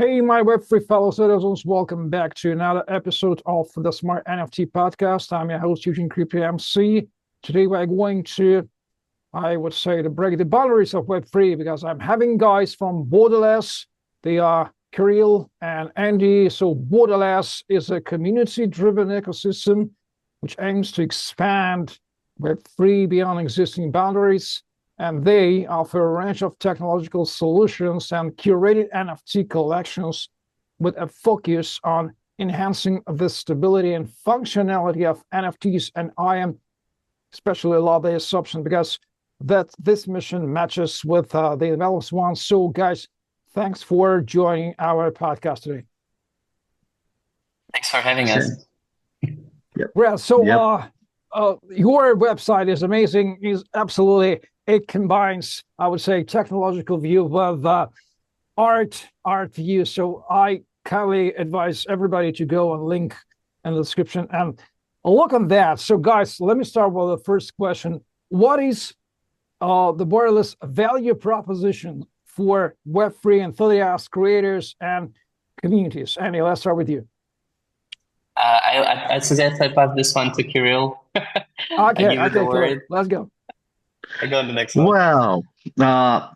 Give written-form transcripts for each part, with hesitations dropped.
Hey, my Web3 fellow citizens, welcome back to another episode of the Smart NFT podcast. I'm your host, Eugene Creepy MC. Today, we're going to, I would say, to break the boundaries of Web3 because I'm having guys from Borderless. They are Kirill and Andy. So, Borderless is a community-driven ecosystem which aims to expand Web3 beyond existing boundaries. And they offer a range of technological solutions and curated NFT collections with a focus on enhancing the stability and functionality of NFTs. And I am especially love the assumption because this mission matches with the Envelop's one. So, guys, thanks for joining our podcast today. Thanks for having us. Yep. Well, so your website is amazing. It combines, I would say, technological view with art view. So I kindly advise everybody to go and link in the description and look on that. So guys, let me start with the first question. What is the Borderless value proposition for Web3 enthusiasts, creators, and communities? Andy, let's start with you. I suggest I pass this one to Kirill. Okay, Kirill. Let's go. I go on the next one. Well,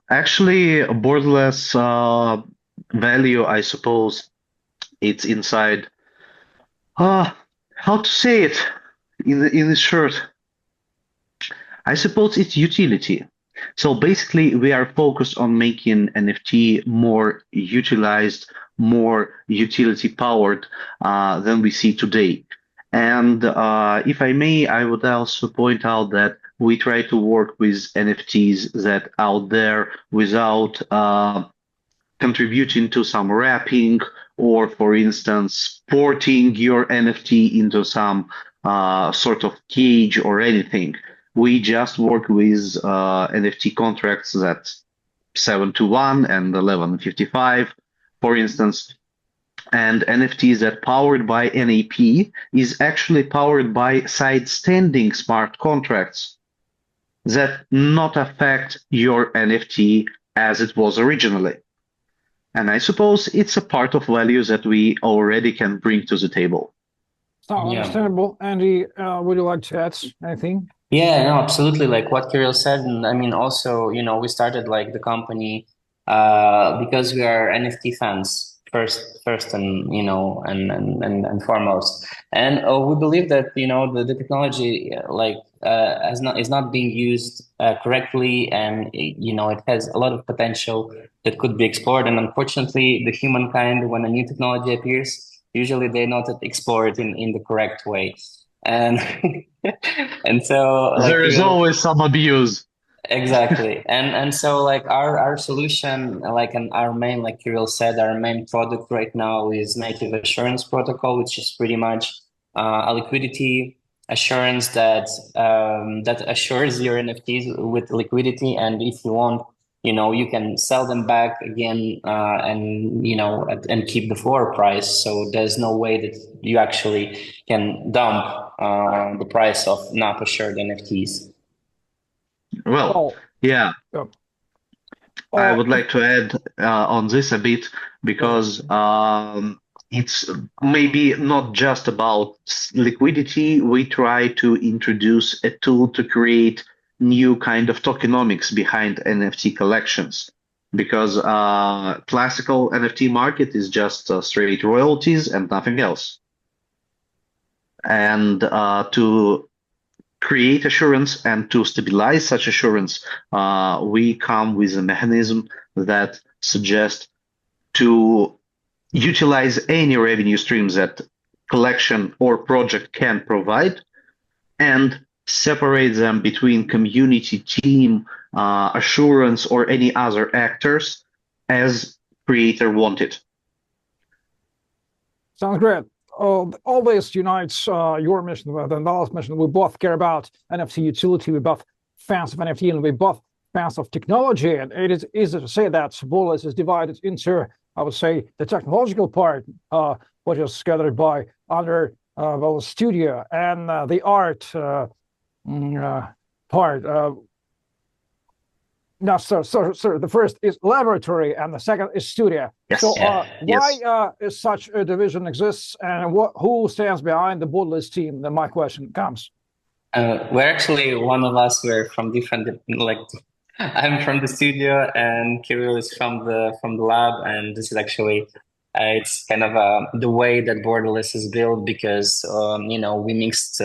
actually, Borderless value, I suppose, it's inside. How to say it in short? I suppose it's utility. So basically, we are focused on making NFT more utilized, more utility powered than we see today. And if I may, I would also point out that we try to work with NFTs that out there without contributing to some wrapping or, for instance, porting your NFT into some sort of cage or anything. We just work with NFT contracts that 721 and 1155, for instance. And NFTs that powered by NAP is actually powered by side-standing smart contracts that not affect your NFT as it was originally. And I suppose it's a part of values that we already can bring to the table. Understandable. Andy, would you like to add anything? Yeah, no, absolutely. Like what Kirill said, and I mean, also, we started like the company because we are NFT fans first, and and foremost, and we believe that the technology is not being used correctly, and it has a lot of potential that could be explored. And unfortunately, the humankind, when a new technology appears, usually they not explore it in the correct way. And and so there is always some abuse. Exactly. And so like our solution, and our main, like Kirill said, our main product right now is native assurance protocol, which is pretty much a liquidity assurance that assures your NFTs with liquidity, and if you want, you can sell them back again and keep the floor price. So there's no way that you actually can dump the price of not assured NFTs. Well, yeah. I would like to add on this a bit because it's maybe not just about liquidity. We try to introduce a tool to create new kind of tokenomics behind NFT collections, because classical NFT market is just straight royalties and nothing else. And to create assurance and to stabilize such assurance, we come with a mechanism that suggests to utilize any revenue streams that collection or project can provide and separate them between community, team, assurance, or any other actors as creator wanted. Sounds great. Always unites your mission with Envelop's mission. We both care about NFT utility. We both fans of NFT, and we both fans of technology. And it is easy to say that Borderless is divided into, I would say, the technological part, which is gathered by under the studio, and the art part. No, sir. The first is laboratory, and the second is studio. Yes. So, Yes. why is such a division exists, and who stands behind the borderless team? Then my question comes. We're actually one of us. We're from different, like I'm from the studio, and Kirill is from the lab, and this is actually it's kind of the way that borderless is built because we mixed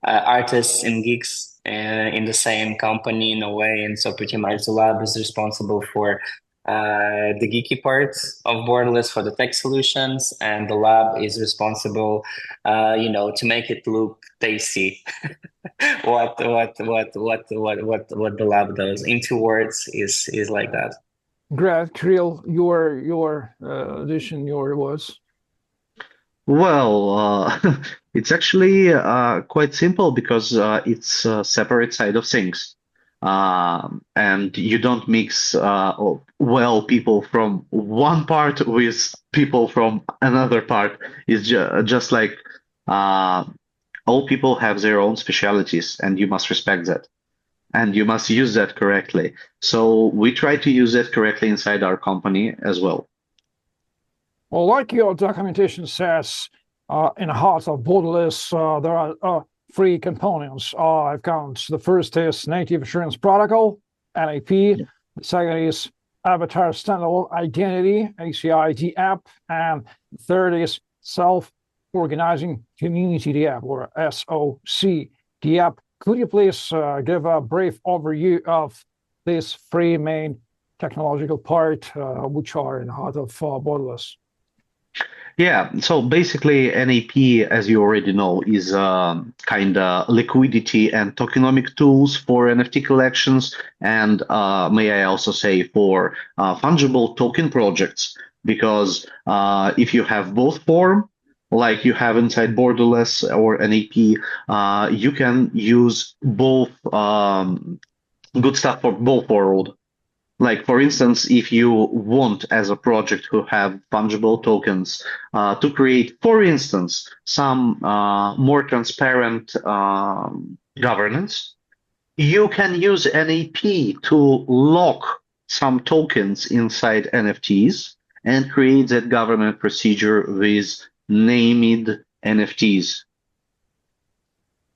artists and geeks in the same company in a way, and so pretty much the lab is responsible for the geeky parts of borderless for the tech solutions, and the lab is responsible, to make it look tasty. what the lab does in 2 words is like that. Great, Kirill, your addition, your words. Well, it's actually quite simple because it's a separate side of things. And you don't mix people from one part with people from another part. It's just like all people have their own specialities, and you must respect that. And you must use that correctly. So we try to use that correctly inside our company as well. Well, like your documentation says, in the heart of borderless, there are 3 components. I've counted. The first is native assurance protocol, NAP. The second is avatar standalone identity, ACI DApp, and the third is self-organizing community DApp, or SOC DApp. Could you please give a brief overview of these 3 main technological parts, which are in the heart of borderless? Yeah, so basically NAP, as you already know, is kind of liquidity and tokenomic tools for NFT collections, and may I also say for fungible token projects, because if you have both form, like you have inside borderless or NAP, you can use both good stuff for both world. Like, for instance, if you want, as a project who have fungible tokens, to create, for instance, some more transparent governance, you can use NAP to lock some tokens inside NFTs and create that governance procedure with named NFTs.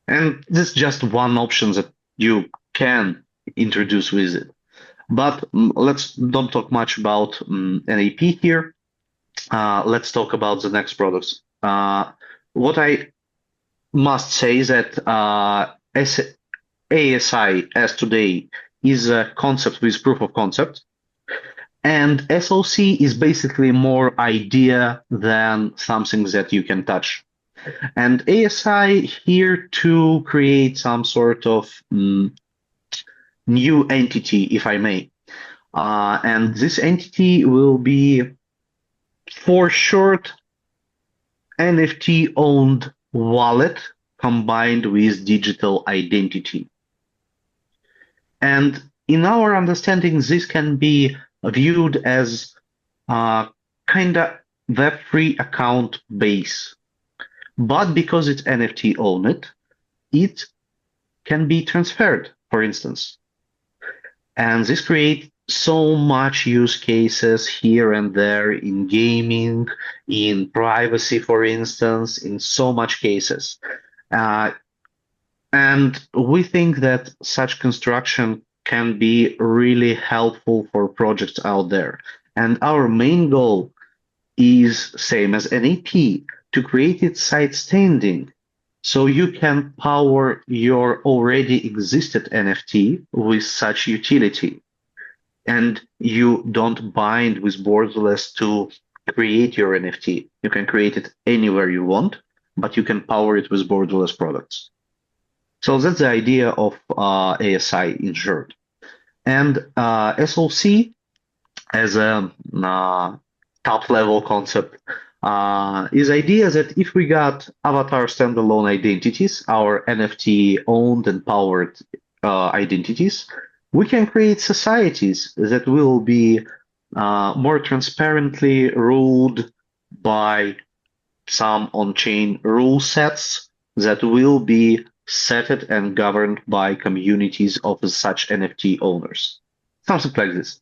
And this is just one option that you can introduce with it. But let's don't talk much about NAP here. Let's talk about the next products. What I must say is that ASI as today is a concept with proof of concept, and SOC is basically more idea than something that you can touch. And ASI here to create some sort of new entity, if I may. And this entity will be, for short, NFT-owned wallet combined with digital identity. And in our understanding, this can be viewed as kind of Web3 account base. But because it's NFT-owned, it can be transferred, for instance. And this creates so much use cases here and there in gaming, in privacy, for instance, in so much cases. And we think that such construction can be really helpful for projects out there. And our main goal is same as NAP, to create it side standing. So you can power your already existed NFT with such utility. And you don't bind with borderless to create your NFT. You can create it anywhere you want, but you can power it with borderless products. So that's the idea of ASI in short. And SOC as a top level concept is idea that if we got avatar standalone identities, our NFT owned and powered identities, we can create societies that will be more transparently ruled by some on-chain rule sets that will be set and governed by communities of such NFT owners. Something like this.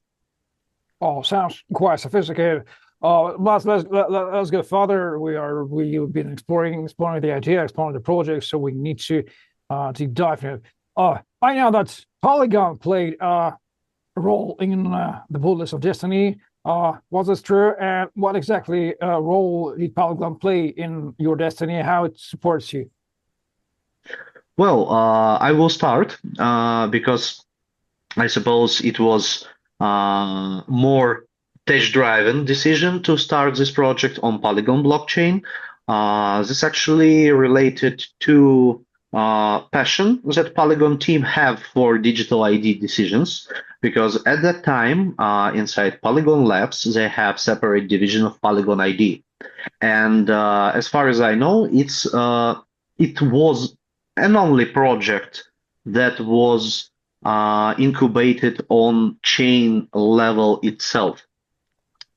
Oh, sounds quite sophisticated. Let's go further. We've been exploring the idea, exploring the project, so we need to deep dive in it. I know that Polygon played a role in the Bullets of Destiny. Was this true? And what exactly role did Polygon play in your destiny? How it supports you? Well, I will start because I suppose it was more tech-driven decision to start this project on Polygon blockchain. This actually related to passion that Polygon team have for digital ID decisions, because at that time, inside Polygon Labs, they have separate division of Polygon ID. And as far as I know, it was an only project that was incubated on chain level itself.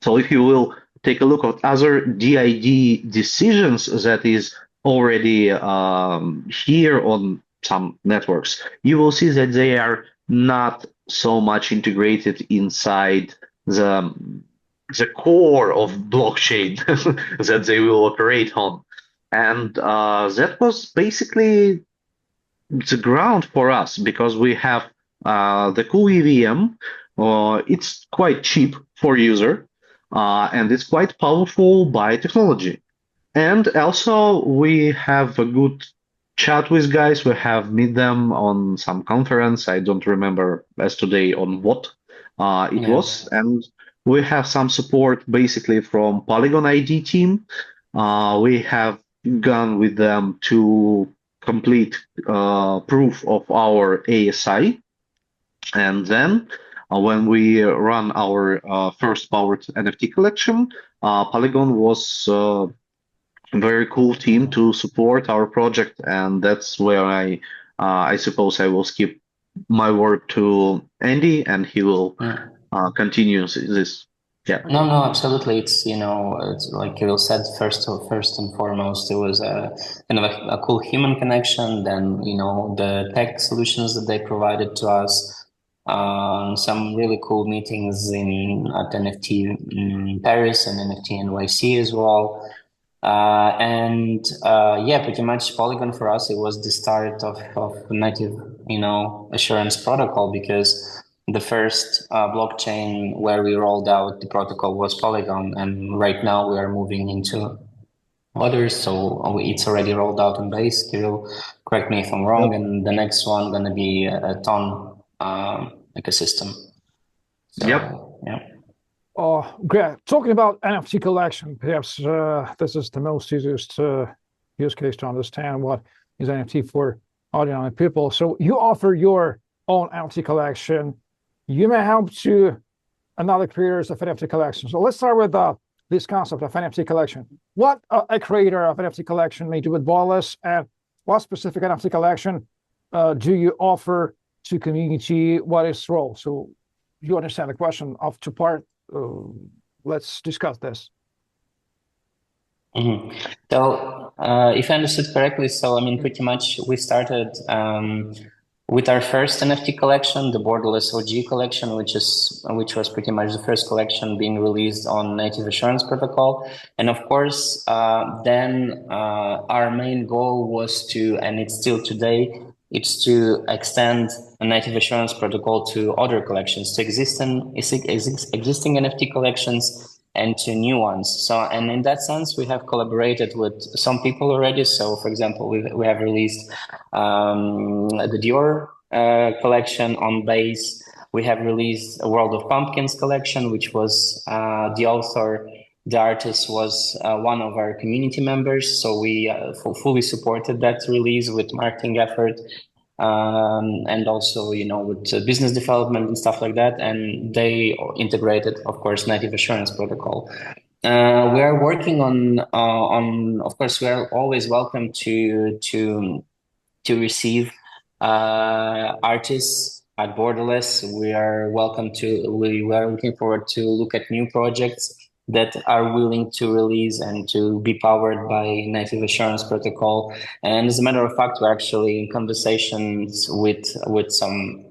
So if you will take a look at other DID decisions that is already here on some networks, you will see that they are not so much integrated inside the core of blockchain that they will operate on. And that was basically the ground for us, because we have the cool EVM. It's quite cheap for user, and it's quite powerful by technology. And also we have a good chat with guys. We have meet them on some conference. I don't remember as today on what it was. And we have some support basically from Polygon ID team. We have gone with them to complete proof of our ASI. And then when we run our first powered NFT collection, Polygon was a very cool team to support our project. And that's where I suppose I will skip my word to Andy, and he will continue this. Yeah. No, absolutely. It's like Kirill said, first and foremost, it was a kind of a cool human connection. Then, the tech solutions that they provided to us, some really cool meetings at NFT in Paris and NFT NYC as well. Yeah, pretty much Polygon for us, it was the start of native, assurance protocol, because the first blockchain where we rolled out the protocol was Polygon, and right now we are moving into others. So it's already rolled out on Base. Kirill, correct me if I'm wrong. Yep. And the next one gonna be a ton ecosystem. So, Yep. yeah. Great. Talking about NFT collection, perhaps this is the most easiest use case to understand what is NFT for ordinary people. So you offer your own NFT collection. You may help to another creators of NFT collection. So let's start with this concept of NFT collection. What a creator of NFT collection may do with Borderless, and what specific NFT collection do you offer to community? What is its role? So you understand the question of two parts. Let's discuss this. So, if I understood correctly, so I mean, pretty much we started with our first NFT collection, the Borderless OG collection, which was pretty much the first collection being released on native assurance protocol. And of course, then our main goal was to, and it's still today, it's to extend a native assurance protocol to other collections, to existing NFT collections and to new ones. So, and in that sense, we have collaborated with some people already. So, for example, we have released the Dior collection on Base. We have released a World of Pumpkins collection, which was the artist was one of our community members. So we fully supported that release with marketing effort. And also, with business development and stuff like that. And they integrated, of course, native assurance protocol. We are working on, of course, we are always welcome to receive artists at Borderless. We are looking forward to look at new projects. that are willing to release and to be powered by native assurance protocol. And as a matter of fact, we're actually in conversations with some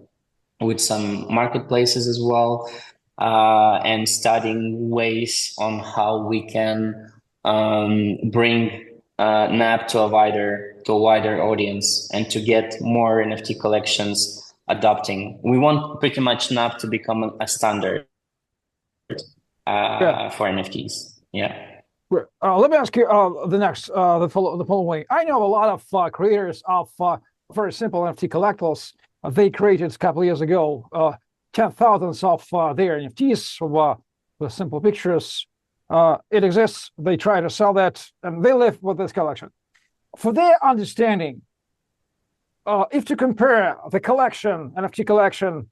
marketplaces as well, and studying ways on how we can bring NAP to a wider audience and to get more NFT collections adopting. We want pretty much NAP to become a standard for NFTs. Yeah. Let me ask you the following. I know a lot of creators of very simple NFT collectibles. They created a couple of years ago 10,000s of their NFTs with simple pictures. It exists. They try to sell that, and they live with this collection. For their understanding, if to compare the collection, NFT collection,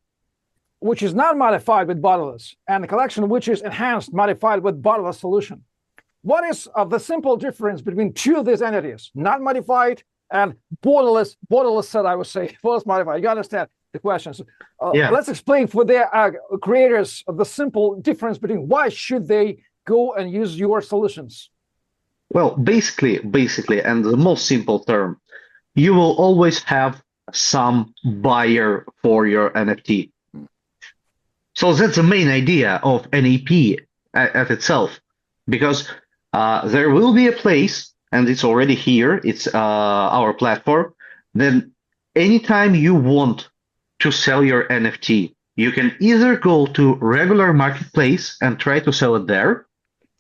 which is not modified with borderless, and the collection which is enhanced, modified with borderless solution, what is the simple difference between two of these entities, not modified and borderless set, I would say, first modified? You understand the question. So, let's explain for their creators the simple difference between why should they go and use your solutions. Well, basically, and the most simple term, you will always have some buyer for your NFT. So that's the main idea of NAP at itself, because there will be a place, and it's already here, it's our platform, then anytime you want to sell your NFT, you can either go to regular marketplace and try to sell it there,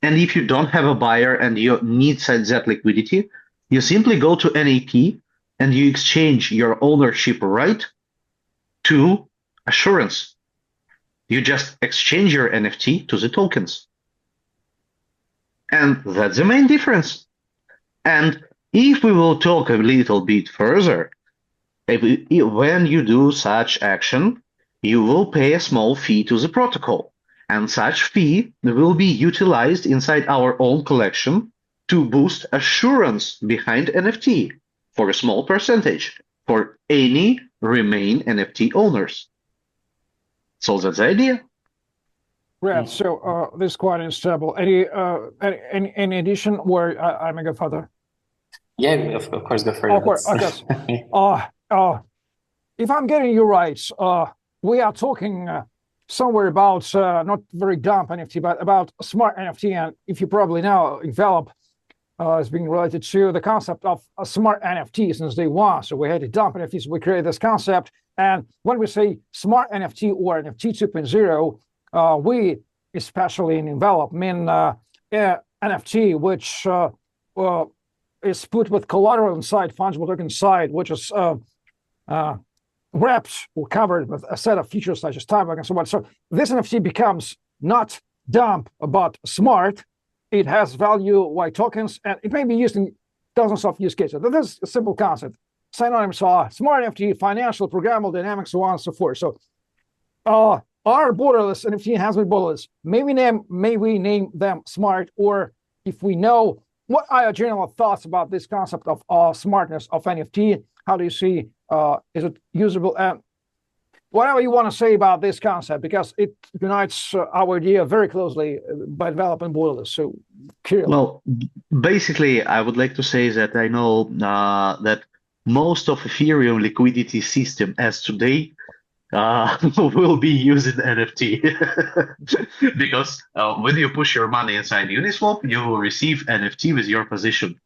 and if you don't have a buyer and you need that liquidity, you simply go to NAP and you exchange your ownership right to assurance. You just exchange your NFT to the tokens. And that's the main difference. And if we will talk a little bit further, when you do such action, you will pay a small fee to the protocol. And such fee will be utilized inside our own collection to boost assurance behind NFT for a small percentage for any remain NFT owners. So that's the idea. Right. So this is quite unstable. Any addition where I may go further? Yeah, of course, go further. Of course. If I'm getting you right, we are talking somewhere about not very dumb NFT, but about smart NFT. And if you probably know, Envelop is being related to the concept of a smart NFT since day one. So we had to dump NFTs. We created this concept. And when we say smart NFT or NFT 2.0, we, especially in Envelop, mean NFT, which is put with collateral inside, fungible token inside, which is wrapped or covered with a set of features such as Timecodes and so on. So this NFT becomes not dumb, but smart. It has value like tokens, and it may be used in dozens of use cases. This is a simple concept. Synonyms are smart NFT, financial, programmable, dynamic, so on and so forth. So our borderless NFT has been borderless. May we name them smart, or if we know, what are your general thoughts about this concept of smartness of NFT? How do you see, is it usable? And whatever you want to say about this concept, because it unites our idea very closely by developing borderless. So, Kirill. Well, basically, I would like to say that I know that most of Ethereum liquidity system as today will be using NFT because when you push your money inside Uniswap, you will receive NFT with your position.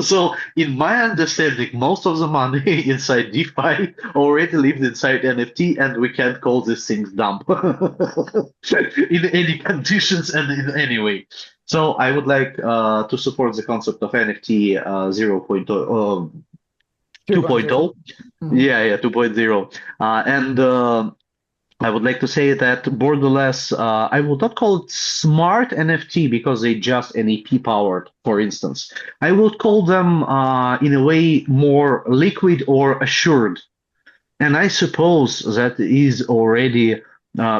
So in my understanding, most of the money inside DeFi already lives inside NFT, and we can't call these things dump in any conditions and in any way. So I would like to support the concept of NFT 0.0. 2.0. Yeah, 2.0. And I would like to say that borderless, I would not call it smart NFT because they just NAP powered, for instance. I would call them in a way more liquid or assured. And I suppose that is already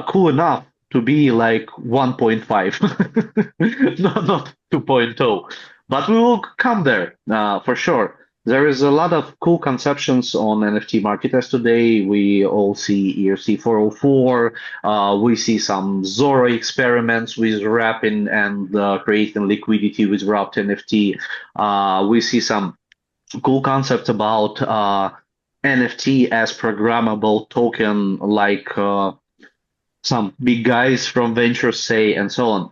cool enough to be like 1.5, not 2.0. But we will come there for sure. There is a lot of cool conceptions on NFT market as today. We all see ERC 404. We see some Zoro experiments with wrapping and creating liquidity with wrapped NFT. We see some cool concept about NFT as programmable token, like some big guys from ventures say, and so on.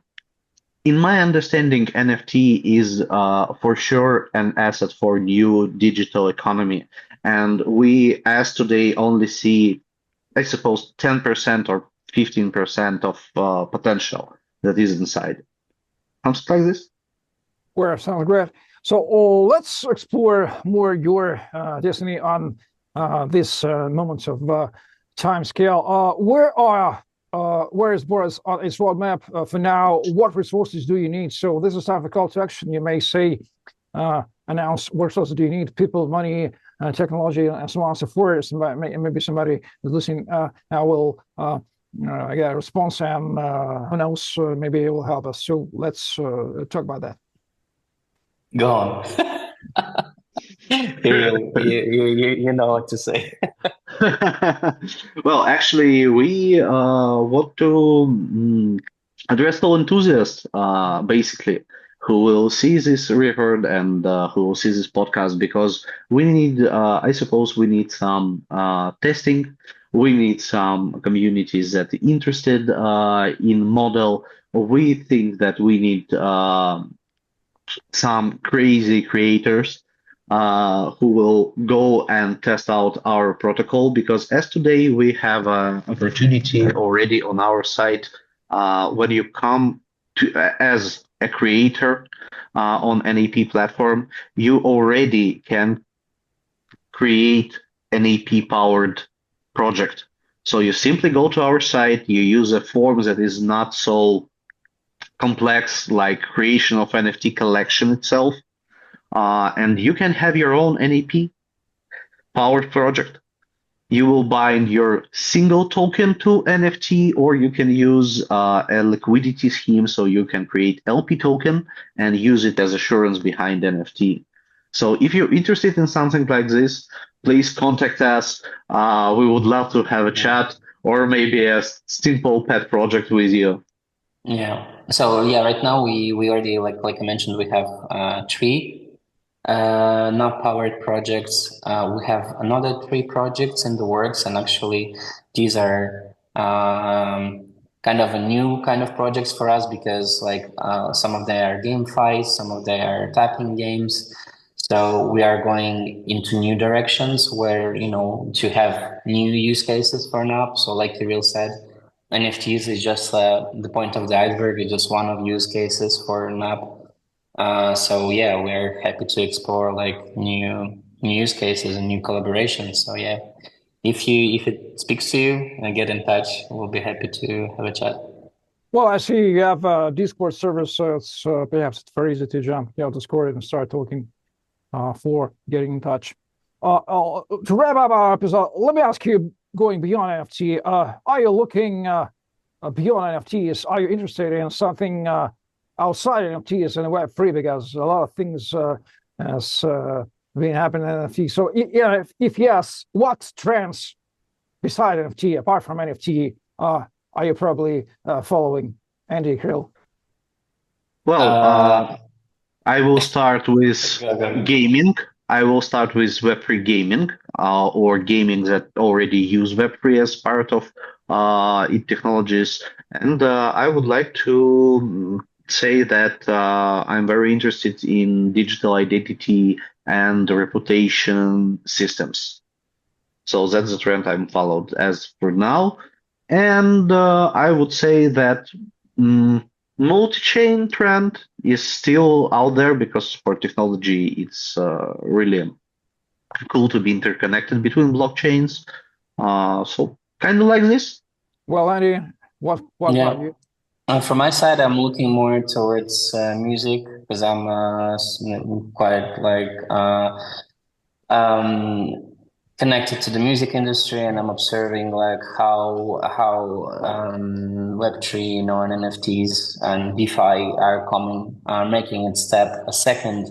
In my understanding, NFT is for sure an asset for new digital economy, and we, as today, only see, I suppose, 10% or 15% of potential that is inside. Something like this. Where sounds great. So let's explore more your destiny on this moments of time scale. Where is Boris on its roadmap for now? What resources do you need? So this is time for call to action. You may say, announce what resources do you need? People, money, technology, and so on and so forth. Maybe somebody is listening will get a response, and who knows, maybe it will help us. So let's talk about that. Go on. You know what to say. Well, actually, we want to address all enthusiasts, basically, who will see this record and who will see this podcast, because we need, I suppose, we need some testing. We need some communities that are interested in model. We think that we need some crazy creators who will go and test out our protocol, because as today we have an opportunity already on our site. When you come to as a creator on NAP platform, you already can create an AP powered project. So you simply go to our site, you use a form that is not so complex, like creation of NFT collection itself, and you can have your own NAP powered project. You will bind your single token to NFT, or you can use a liquidity scheme, so you can create LP token and use it as assurance behind NFT. So if you're interested in something like this, please contact us. We would love to have a chat, or maybe a simple pet project with you. Yeah. So yeah, right now we already, like I mentioned, we have 3 now powered projects. We have another 3 projects in the works, and actually these are kind of a new kind of projects for us, because some of them are GameFi, some of them are tapping games. So we are going into new directions where, to have new use cases for an app. So like Kirill said, NFTs is just the point of the iceberg. It's just one of use cases for an app. So yeah, we're happy to explore like new use cases and new collaborations. So yeah, if it speaks to you, get in touch. We'll be happy to have a chat. Well, I see you have a Discord server, so it's perhaps it's very easy to jump Discord and start talking for getting in touch. To wrap up our episode, let me ask you, going beyond NFT, are you looking beyond NFTs? Are you interested in something outside NFTs and Web3? Because a lot of things has been happening in NFT. So yeah, if yes, what trends beside NFT, apart from NFT, are you probably following, Andy Krill? Well, I will start with gaming. I will start with Web3 gaming, or gaming that already use Web3 as part of its technologies. And I would like to say that I'm very interested in digital identity and reputation systems. So that's the trend I'm followed as for now. And I would say that multi-chain trend is still out there, because for technology, it's really cool to be interconnected between blockchains. So kind of like this. Well, Andy, what about you? From my side, I'm looking more towards music, because I'm quite connected to the music industry, and I'm observing like how Web3, and NFTs and DeFi are making its a second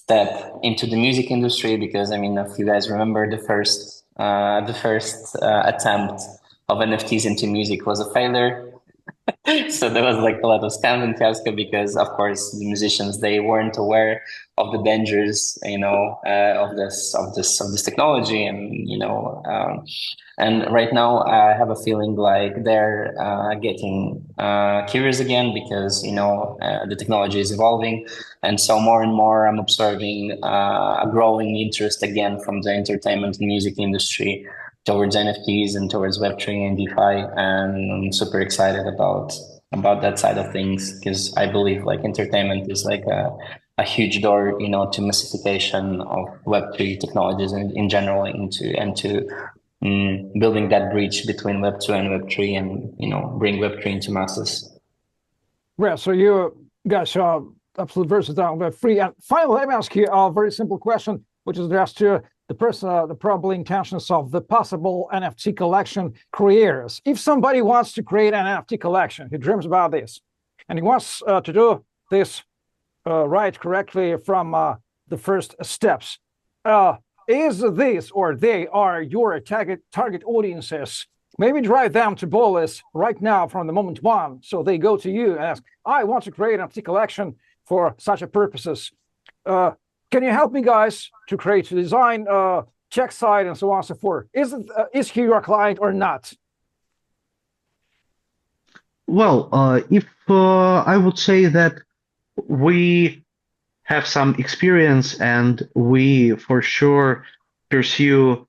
step into the music industry, because I mean, if you guys remember, the first attempt of NFTs into music was a failure. So there was like a lot of scams in fiasco because, of course, the musicians, they weren't aware of the dangers, of this technology, and right now I have a feeling like they're getting curious again, because the technology is evolving, and so more and more I'm observing a growing interest again from the entertainment and music industry towards NFTs and towards Web3 and DeFi, and I'm super excited about that side of things, because I believe like entertainment is like a huge door, to massification of Web3 technologies in general, into building that bridge between Web2 and Web3, and bring Web3 into masses. Yeah, so you guys are absolute versatile on Web3. And finally, let me ask you a very simple question, which is addressed to the person, the probably intentions of the possible NFT collection creators. If somebody wants to create an NFT collection, he dreams about this, and he wants to do this right correctly from the first steps, is this or they are your target audiences? Maybe drive them to Bolus right now from the moment one, so they go to you and ask, I want to create an NFT collection for such a purposes. Can you help me, guys, to create a design, check site, and so on and so forth? Is he your client or not? Well, if I would say that we have some experience and we for sure pursue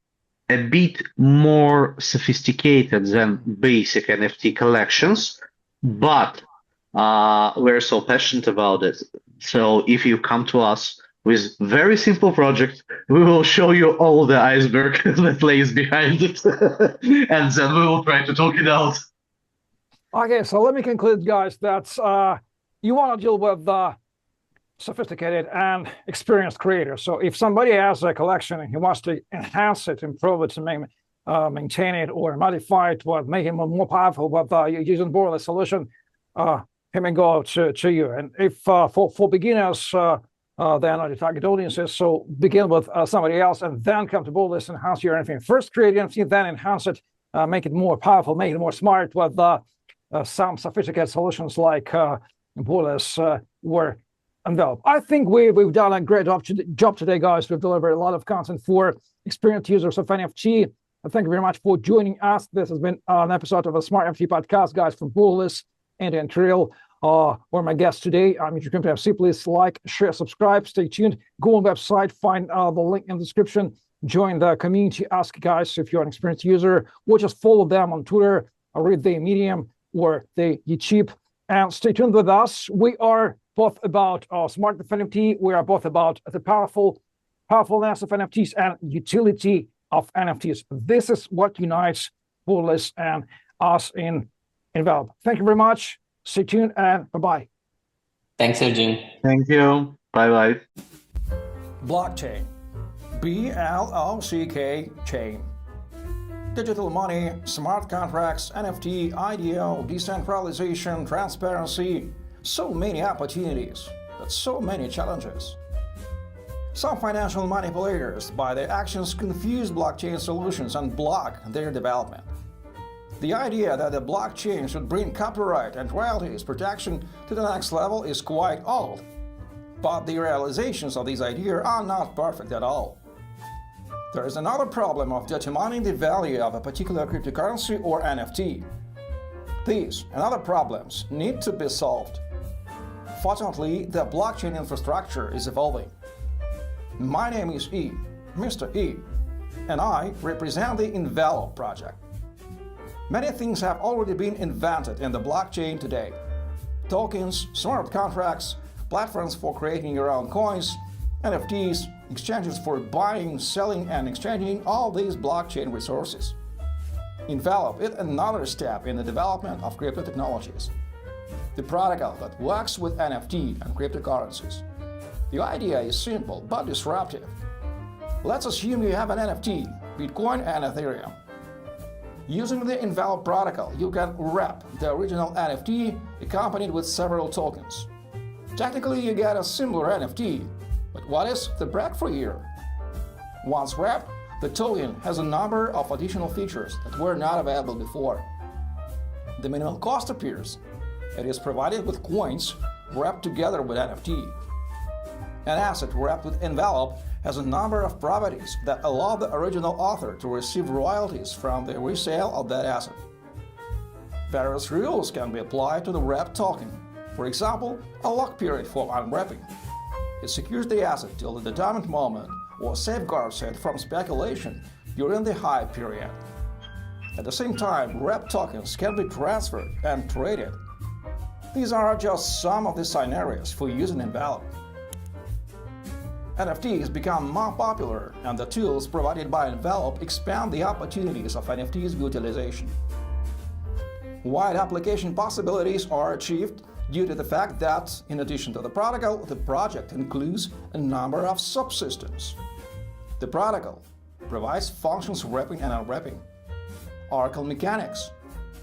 a bit more sophisticated than basic NFT collections, but we're so passionate about it. So if you come to us with very simple project, we will show you all the iceberg that lays behind it, and then we will try to talk it out. Okay, so let me conclude, guys, that you want to deal with sophisticated and experienced creators. So if somebody has a collection and he wants to enhance it, improve it, to maintain it or modify it, or make it more powerful with using borderless solution, he may go to you. And if for beginners, they are not the target audiences, so begin with somebody else and then come to borderless, enhance your NFT. First create NFT, then enhance it, make it more powerful, make it more smart with some sophisticated solutions like borderless or Envelop. I think we've done a great job today, guys. We've delivered a lot of content for experienced users of NFT. Thank you very much for joining us. This has been an episode of a Smart NFT podcast, guys, from Borderless and Andriy. Or my guest today. I'm your Crypto MC. Please like, share, subscribe, stay tuned. Go on the website, find the link in the description. Join the community. Ask guys if you're an experienced user, or just follow them on Twitter, or read their Medium or their YouTube. And stay tuned with us. We are both about smart NFT. We are both about the powerfulness of NFTs and utility of NFTs. This is what unites Borderless and us in Envelop. Thank you very much. Stay tuned and bye-bye. Thanks, Eugene. Thank you. Bye-bye. Blockchain. BLOCK chain. Digital money, smart contracts, NFT, IDO, decentralization, transparency. So many opportunities, but so many challenges. Some financial manipulators, by their actions, confuse blockchain solutions and block their development. The idea that the blockchain should bring copyright and royalties protection to the next level is quite old, but the realizations of these ideas are not perfect at all. There is another problem of determining the value of a particular cryptocurrency or NFT. These and other problems need to be solved. Fortunately, the blockchain infrastructure is evolving. My name is E, Mr. E, and I represent the Envelop project. Many things have already been invented in the blockchain today. Tokens, smart contracts, platforms for creating your own coins, NFTs, exchanges for buying, selling, and exchanging all these blockchain resources. Envelop is another step in the development of crypto technologies. The protocol that works with NFT and cryptocurrencies. The idea is simple but disruptive. Let's assume you have an NFT, Bitcoin and Ethereum. Using the Envelop protocol, you can wrap the original NFT accompanied with several tokens. Technically, you get a similar NFT, but But what is the breakthrough here? Once wrapped, the token has a number of additional features that were not available before. The minimal cost appears. It is provided with coins wrapped together with NFT. An asset wrapped with Envelop has a number of properties that allow the original author to receive royalties from the resale of that asset. Various rules can be applied to the wrapped token. For example, a lock period for unwrapping. It secures the asset till the determined moment or safeguards it from speculation during the hype period. At the same time, wrapped tokens can be transferred and traded. These are just some of the scenarios for using Envelop. NFTs become more popular, and the tools provided by Envelop expand the opportunities of NFTs utilization. Wide application possibilities are achieved due to the fact that, in addition to the protocol, the project includes a number of subsystems. The protocol provides functions wrapping and unwrapping. Oracle Mechanics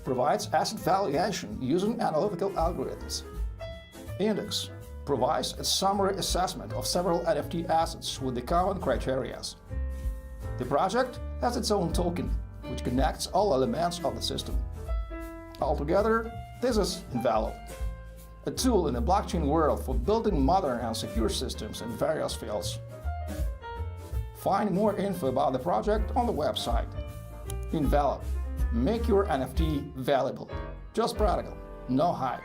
provides asset valuation using analytical algorithms. Index provides a summary assessment of several NFT assets with the common criteria. The project has its own token, which connects all elements of the system. Altogether, this is Envelop, a tool in the blockchain world for building modern and secure systems in various fields. Find more info about the project on the website. Envelop. Make your NFT valuable. Just practical, no hype.